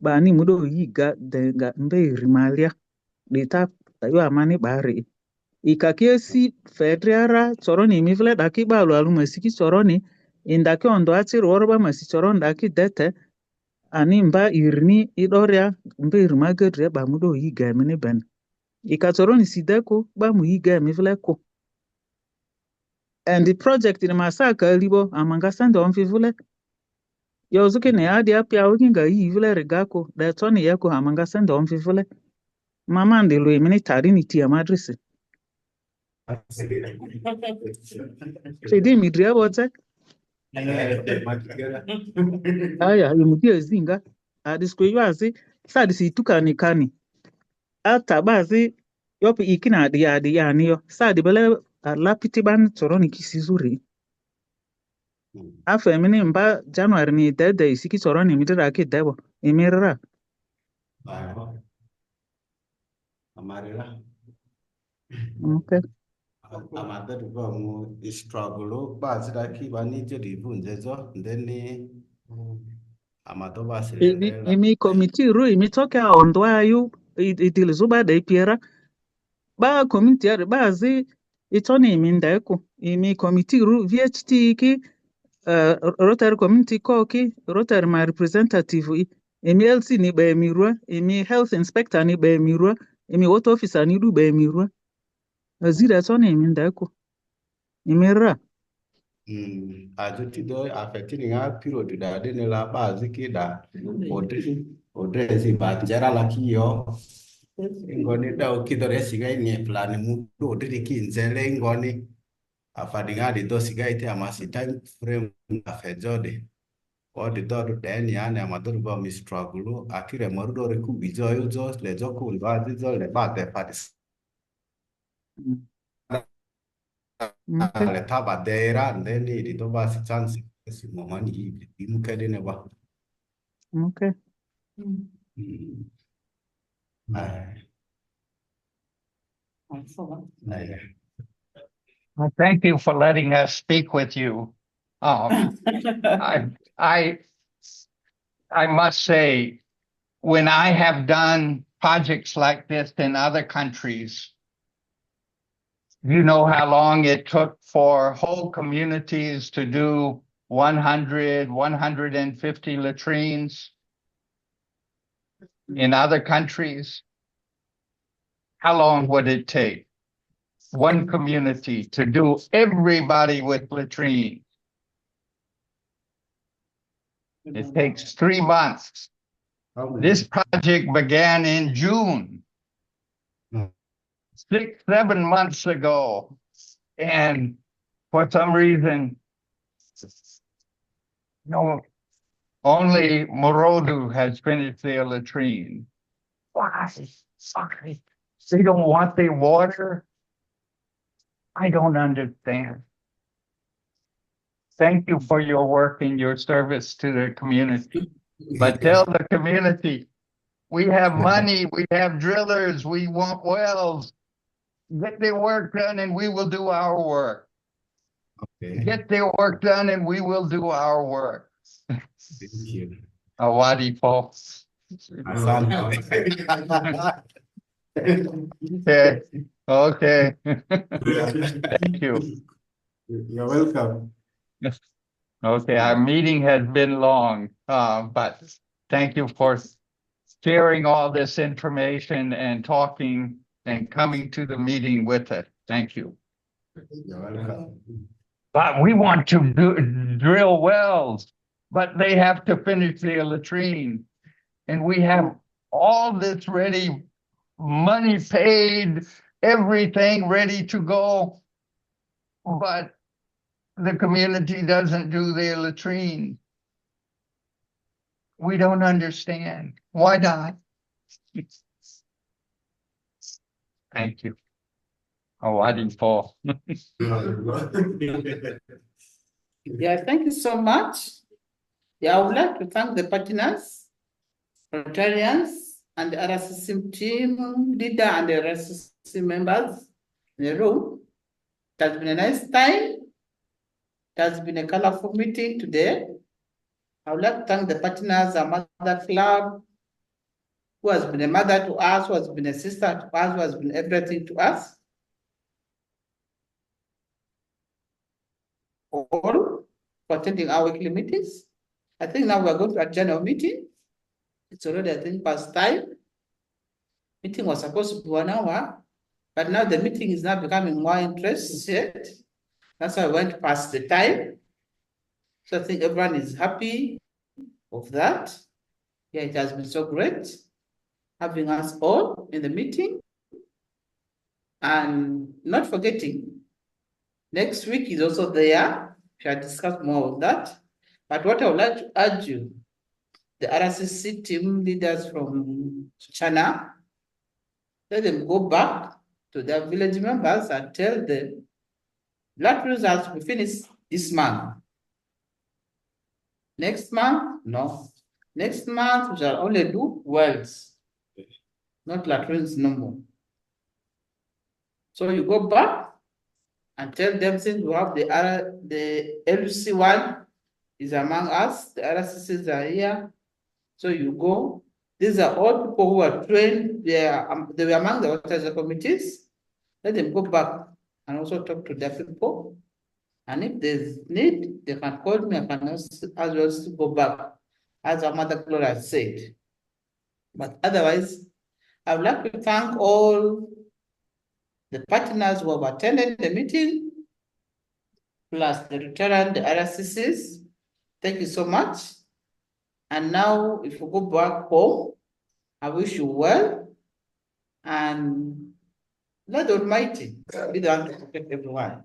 ba ni mudo yiga de ga mbe rimalia leta yo amani bari ikakiesi fedriara toro ni mi vle da ki ba lo alu masiki toro ni indaki ondo atiri orba masichoro ndaki dete ani mba irni idoria mba irma gedre ba mudo yiga mini ben ikatoro ni sideko ba mu yiga mi vleko and the project in masaka libo amanga sande on vivule yozuke ne adi apia okinga yi vile regako da toni yako amanga sande on vivule mama ndilo imini tari ni tia madrisi Fedi midria bote aya imudia zinga adiskwe yuazi sadisi tukani kani ata bazi yopi ikina adi yani yo sadi bele lapiti ban toroni kisizuri afa emini mba January ni dede isiki toroni midira ki debo imirira okay Amadadu ba mu struggle ba zira ki ba ni jeri bunjezo ndeni amadoba silendela imi committee ru imi toke ondo ayu idilizuba de piera ba committee ari bazi itoni imi ndeko imi committee ru VHT ki Rotary community koki Rotary ma representative imi LC ni ba emirua imi health inspector ni ba emirua imi water officer ni du ba emirua azira toni imi ndeko imirra ajuti do afetini nga period da de ne la ba ziki da odre si ba jara la ki yo ngoni da okidore siga ni plan mu do de ki nzele ngoni afadinga de do siga ite amasi time frame afejode o de do de ni ane amadoro ba mi struggle akire morudo re ku bizo yo zo le zo ku ba zo le ba de patis le taba dera ndeni di to ba si chance si momani imukede ne ba okay Well, thank you for letting us speak with you. I must say, when I have done projects like this in other countries, you know how long it took for whole communities to do 100, 150 latrines in other countries? How long would it take one community to do everybody with latrines? It takes 3 months. This project began in June, 6-7 months ago. And for some reason, only Morodo has finished their latrine. Why? They don't want their water? I don't understand. Thank you for your work and your service to the community. But tell the community, We have money, we have drillers, we want wells. Get their work done and we will do our work. Okay. Get their work done and we will do our work. Thank you. Awadi folks. Okay. Okay. Thank you. You're welcome. Okay, our meeting has been long, but thank you for sharing all this information and talking and coming to the meeting with us. Thank you. You're welcome. But we want to drill wells, but they have to finish their latrine. And we have all this ready, money paid, everything ready to go. But the community doesn't do their latrine. We don't understand. Why not? Thank you. Oh, I didn't fall. Yeah, thank you so much. Yeah, I would like to thank the partners, Rotarians, and the RSC team leader and the RSC members in the room. It has been a nice time. It has been a colorful meeting today. I would like to thank the partners, our mother club, who has been a mother to us, who has been a sister to us, who has been everything to us. All for attending our weekly meetings. I think now we're going to a general meeting. It's already, I think, past time. Meeting was supposed to be 1 hour, but now the meeting is now becoming more interested. That's why I went past the time. So I think everyone is happy of that. Yeah, it has been so great having us all in the meeting. And not forgetting, next week is also there. We shall discuss more of that. But what I would like to urge you, the RSCC team leaders from China, let them go back to their village members and tell them latrines has to be finished this month. Next month, no. Next month, we shall only do welds, not latrines no more. So you go back and tell them, since we have the LC1 is among us, the RSCs are here. So you go. These are all people who are trained. They were among the water committees. Let them go back and also talk to their people. And if there's need, they can call me. I can as well go back, as our mother Gloria said. But otherwise, I would like to thank all the partners who have attended the meeting, plus the Rotarian, the RSCs. Thank you so much. And now, if we go back home, I wish you well, and let the Almighty be the one to protect everyone.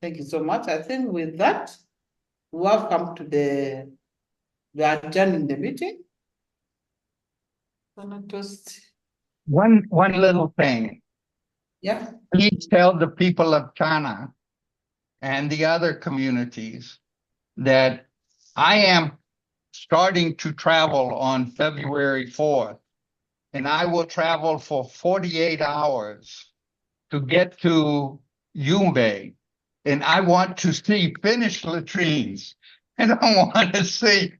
Thank you so much. I think with that, we have come to we are adjourning the meeting. One little thing. Yeah. Please tell the people of China and the other communities that I am starting to travel on February 4th, and I will travel for 48 hours to get to Yumbe, and I want to see finished latrines. I don't want to see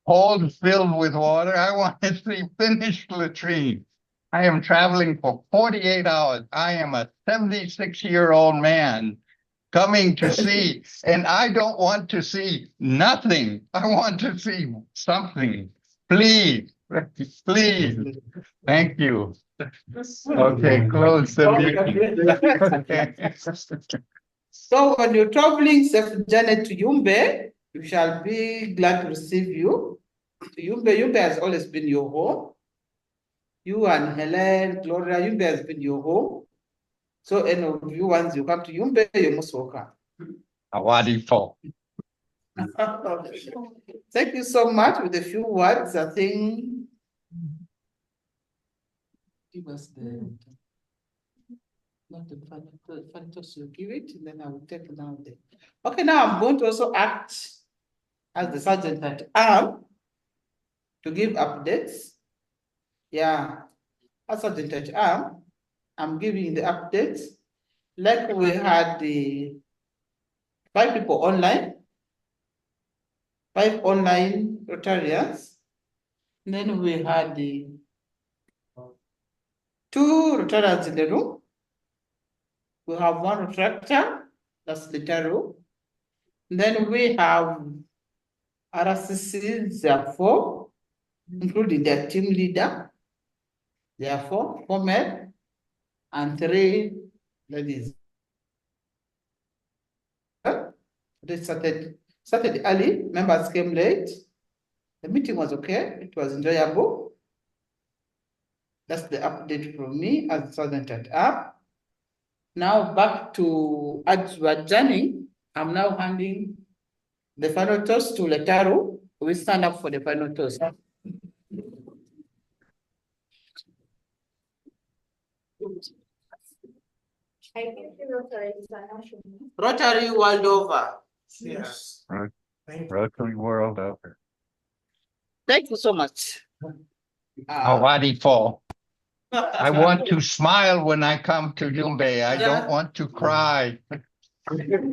holes filled with water. I want to see finished latrines. I am traveling for 48 hours. I am a 76-year-old man coming to see, and I don't want to see nothing. I want to see something. Please, please. Thank you. Okay, close the meeting. So when you're traveling, safe journey to Yumbe, we shall be glad to receive you. To Yumbe, Yumbe has always been your home. You and Helene, Gloria, Yumbe has been your home. So any of you, once you come to Yumbe, you're most welcome. Wonderful. Thank you so much. With a few words, I think. Give us the not the factors you give it, and then I will take it out there. Okay, now I'm going to also act as the sergeant at arm to give updates. Yeah, as Sergeant I'm giving the updates. Like we had the 5 people online, 5 online Rotarians. Then we had the 2 Rotarians in the room. We have 1 retractor, that's Litaro. Then we have RCC, therefore, including their team leader, therefore, 4 men and 3 ladies. They started early, members came late. The meeting was okay, it was enjoyable. That's the update from me as Sergeant at Up. Now back to adjourning. I'm now handing the final toast to Letaro. We stand up for the final toast. I think Rotary International. Rotary world over. Yes. Rotary world over. Thank you so much. Awadi I want to smile when I come to Yumbe. I don't want to cry.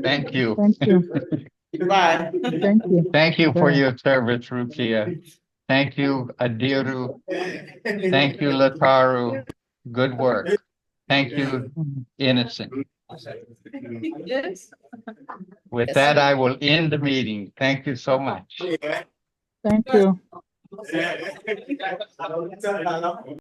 Thank you. Thank you. Bye. Thank you. Thank you for Bye. your service, Rukia. Thank you, Adiru. Thank you, Lataru. Good work. Thank you, Innocent. Yes. With that, I will end the meeting. Thank you so much. Thank you.